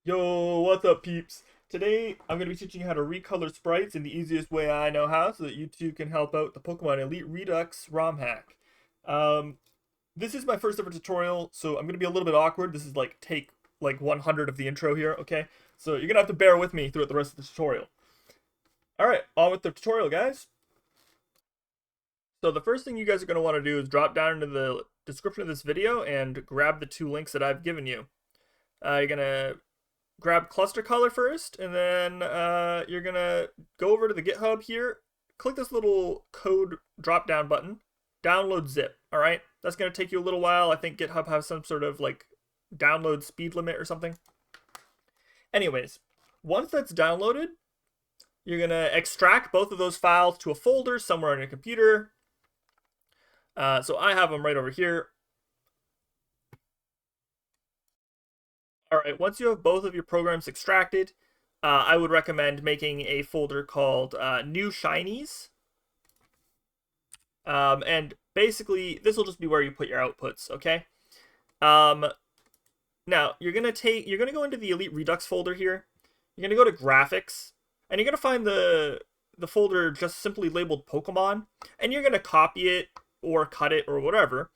Yo, what's up, peeps? Today, I'm going to be teaching you how to recolor sprites in the easiest way I know how so that you too can help out the Pokemon Elite Redux ROM hack. Um, this is my first ever tutorial, so I'm going to be a little bit awkward. This is like take like 100 of the intro here, okay? So you're going to have to bear with me throughout the rest of the tutorial. Alright, on with the tutorial, guys. So the first thing you guys are going to want to do is drop down into the description of this video and grab the two links that I've given you. You're going to grab cluster color first, and then you're gonna go over to the GitHub here, click this little code drop down button, download zip. All right, that's gonna take you a little while. I think GitHub has some sort of like download speed limit or something. Anyways, once that's downloaded, you're gonna extract both of those files to a folder somewhere on your computer. So I have them right over here. All right, once you have both of your programs extracted, I would recommend making a folder called New Shinies. And basically, this will just be where you put your outputs, okay? Now, you're gonna go into the Elite Redux folder here. You're gonna go to Graphics, and you're gonna find the folder just simply labeled Pokemon, and you're gonna copy it or cut it or whatever.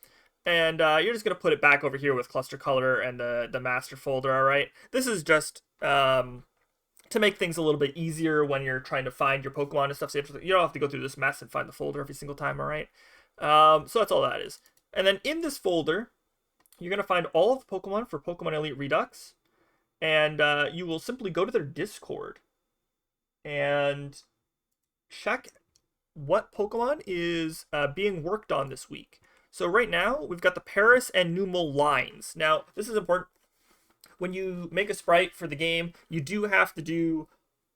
And you're just going to put it back over here with cluster color and the master folder, all right? This is just to make things a little bit easier when you're trying to find your Pokemon and stuff. So you don't have to go through this mess and find the folder every single time, all right? So that's all that is. And then in this folder, you're going to find all of the Pokemon for Pokemon Elite Redux. And you will simply go to their Discord and check what Pokemon is being worked on this week. So right now, we've got the Paris and Numel lines. Now, this is important. When you make a sprite for the game, you do have to do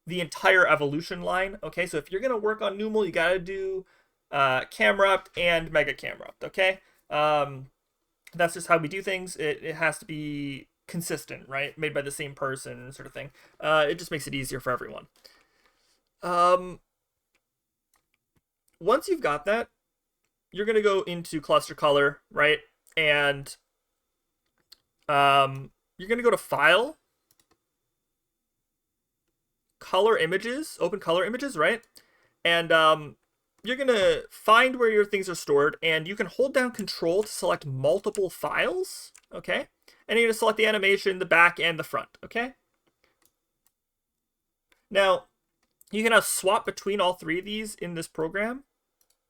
the entire evolution line. Okay, so if you're going to work on Numel, you got to do Camerupt and Mega Camerupt. Okay, that's just how we do things. It has to be consistent, right? Made by the same person, sort of thing. It just makes it easier for everyone. Once you've got that, you're going to go into cluster color, right? And you're going to go to File, Color Images, Open Color Images, right? And you're going to find where your things are stored, and you can hold down Control to select multiple files, okay? And you're going to select the animation, the back, and the front, okay? Now, you can now swap between all three of these in this program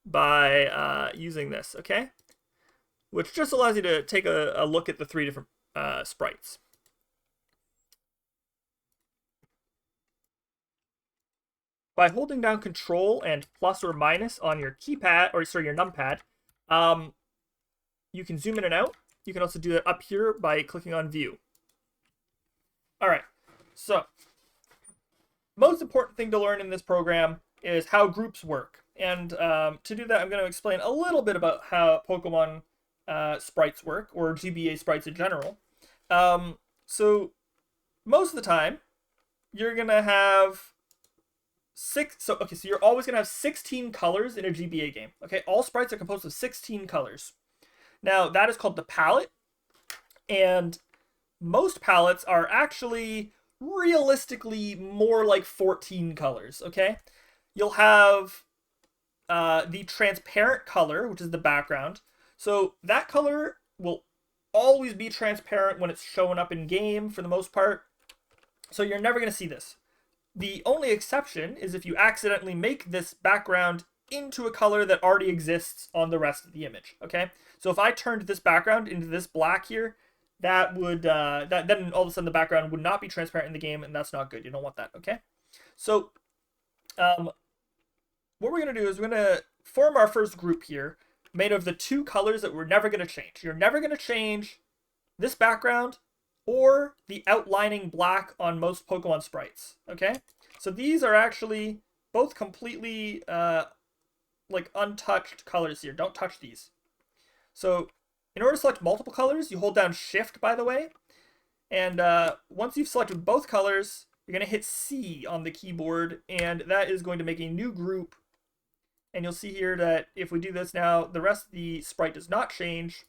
by using this, okay? Which just allows you to take a look at the three different sprites. By holding down Control and plus or minus on your keypad, or sorry, your numpad, you can zoom in and out. You can also do that up here by clicking on View. All right, so most important thing to learn in this program is how groups work. And to do that, I'm going to explain a little bit about how Pokemon sprites work, or GBA sprites in general. So most of the time, you're going to have so you're always going to have 16 colors in a GBA game. Okay, all sprites are composed of 16 colors. Now, that is called the palette. And most palettes are actually realistically more like 14 colors, okay? You'll have the transparent color, which is the background. So that color will always be transparent when it's showing up in game for the most part. So you're never going to see this. The only exception is if you accidentally make this background into a color that already exists on the rest of the image, okay? So if I turned this background into this black here, that would, then all of a sudden the background would not be transparent in the game, and that's not good. You don't want that, okay? So, what we're going to do is we're going to form our first group here made of the two colors that we're never going to change. You're never going to change this background or the outlining black on most Pokemon sprites, okay? So these are actually both completely, like, untouched colors here. Don't touch these. So in order to select multiple colors, you hold down Shift, by the way. And once you've selected both colors, you're going to hit C on the keyboard, and that is going to make a new group. And you'll see here that if we do this now, the rest of the sprite does not change.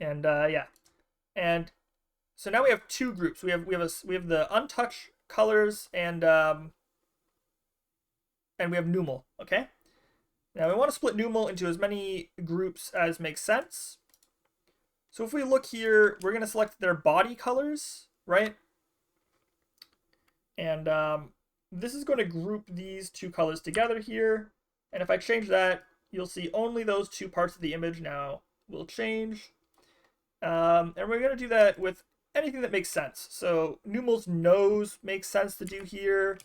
And yeah. And So now we have two groups. We have the untouched colors and we have numal. Okay. Now we want to split numal into as many groups as makes sense. So if we look here, we're going to select their body colors, right? And this is going to group these two colors together here. And if I change that, you'll see only those two parts of the image now will change. And we're going to do that with anything that makes sense. So numal's nose makes sense to do here.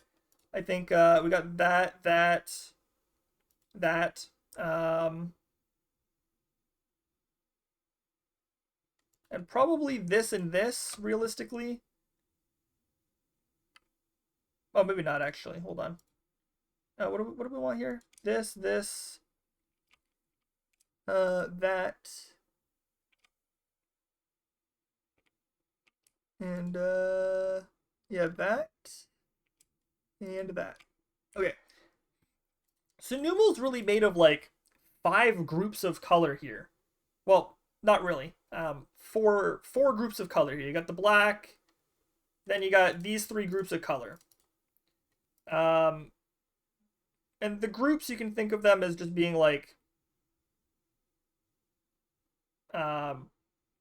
I think we got that. And probably this and this, realistically. Oh, maybe not, actually. Hold on. What do we want here? This, that. And, yeah, that. And that. Okay. So numal's really made of, like, 5 groups of color here. Well, not really. Four groups of color here. You got the black, then you got these 3 groups of color. And the groups, you can think of them as just being like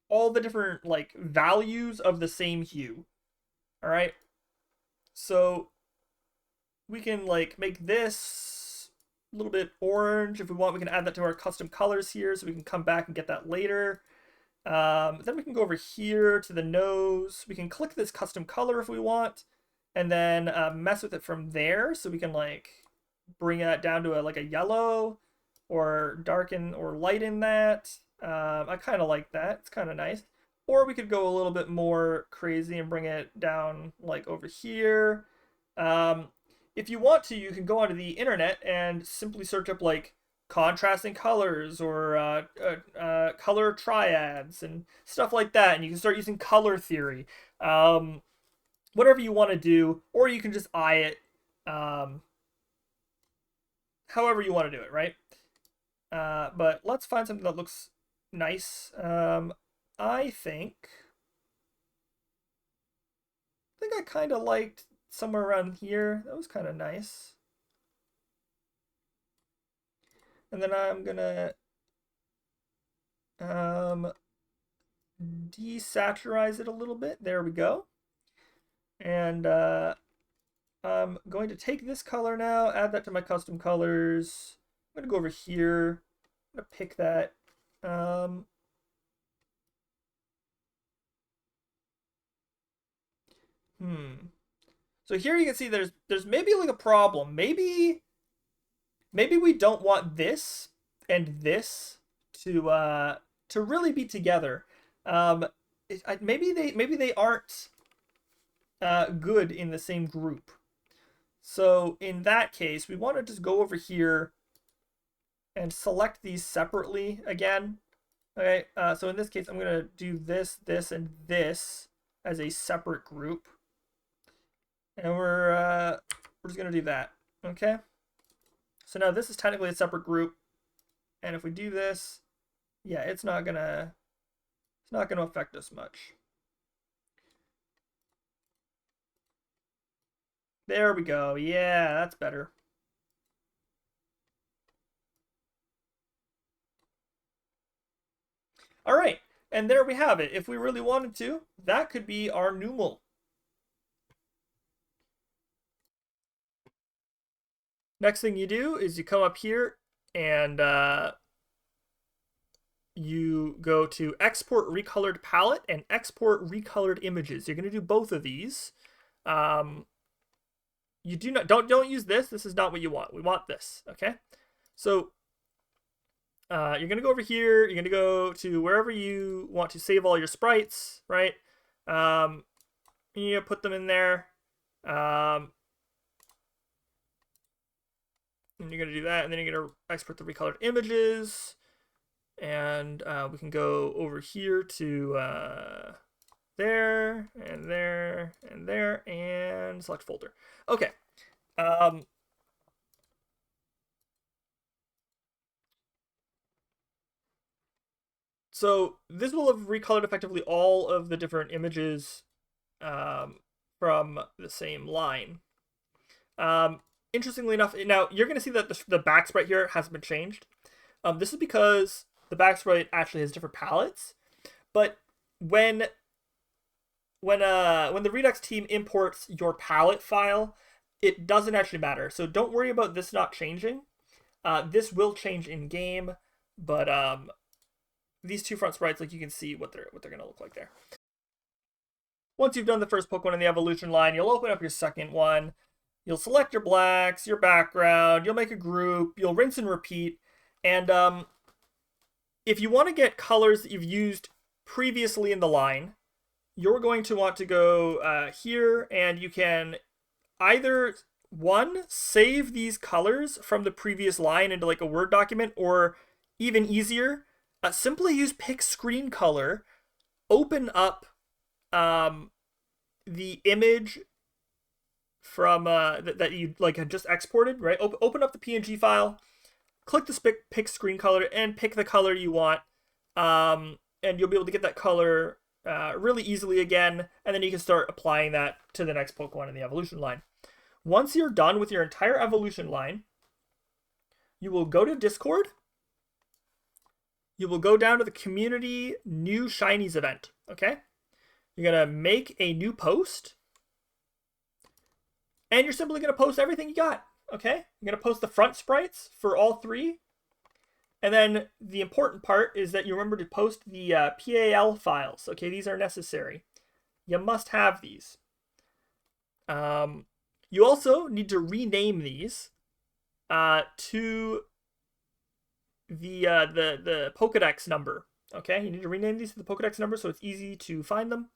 all the different like values of the same hue. All right. So we can like make this a little bit orange if we want. We can add that to our custom colors here, so we can come back and get that later. Then we can go over here to the nose. We can click this custom color if we want, and then mess with it from there. So we can like bring that down to like a yellow, or darken or lighten that. I kind of like that. It's kind of nice. Or we could go a little bit more crazy and bring it down like over here. If you want to, you can go onto the internet and simply search up like contrasting colors or color triads and stuff like that, and you can start using color theory. Whatever you want to do, or you can just eye it. However you want to do it, right? But let's find something that looks nice. I think I kind of liked somewhere around here. That was kind of nice. And then I'm gonna desaturize it a little bit. There we go. And I'm going to take this color now, add that to my custom colors. I'm gonna go over here. I'm gonna pick that. So here you can see there's maybe like a problem. Maybe we don't want this and this to really be together. Maybe they aren't good in the same group. So in that case, we want to just go over here and select these separately again. Okay, so in this case, I'm gonna do this, and this as a separate group, and we're just gonna do that. Okay. So now this is technically a separate group, and if we do this, yeah, it's not gonna affect us much. There we go. Yeah, that's better. All right, and there we have it. If we really wanted to, that could be our numal. Next thing you do is you come up here and you go to export recolored palette and export recolored images. You're going to do both of these. You don't use this. This is not what you want. We want this. Okay. So you're going to go over here. You're going to go to wherever you want to save all your sprites, right? You put them in there. And you're going to do that, and then you're going to export the recolored images. And we can go over here to there, and there, and there, and select folder. Okay. So this will have recolored effectively all of the different images from the same line. Interestingly enough, now you're going to see that the back sprite here hasn't been changed. This is because the back sprite actually has different palettes. But when the Redux team imports your palette file, it doesn't actually matter. So don't worry about this not changing. This will change in game, but these two front sprites, like you can see what they're gonna look like there. Once you've done the first Pokemon in the evolution line, you'll open up your second one. You'll select your blacks, your background. You'll make a group. You'll rinse and repeat. And if you want to get colors that you've used previously in the line, you're going to want to go here, and you can either save these colors from the previous line into like a Word document, or even easier, simply use pick screen color, open up the image from that you like had just exported, right? Open up the PNG file, click the pick screen color, and pick the color you want, and you'll be able to get that color really easily again, and then you can start applying that to the next Pokemon in the evolution line. Once you're done with your entire evolution line, you will go to Discord. You will go down to the community new shinies event, okay? You're going to make a new post, and you're simply going to post everything you got, okay? You're going to post the front sprites for all three, and then the important part is that you remember to post the PAL files, okay? These are necessary. You must have these. You also need to rename these to the Pokedex number, okay? You need to rename these to the Pokedex number so it's easy to find them.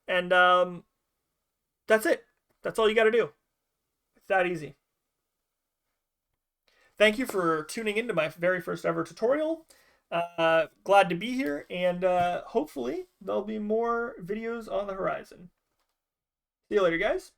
And that's it. That's all you got to do. It's that easy. Thank you for tuning into my very first ever tutorial. Glad to be here, and hopefully there'll be more videos on the horizon. See you later, guys.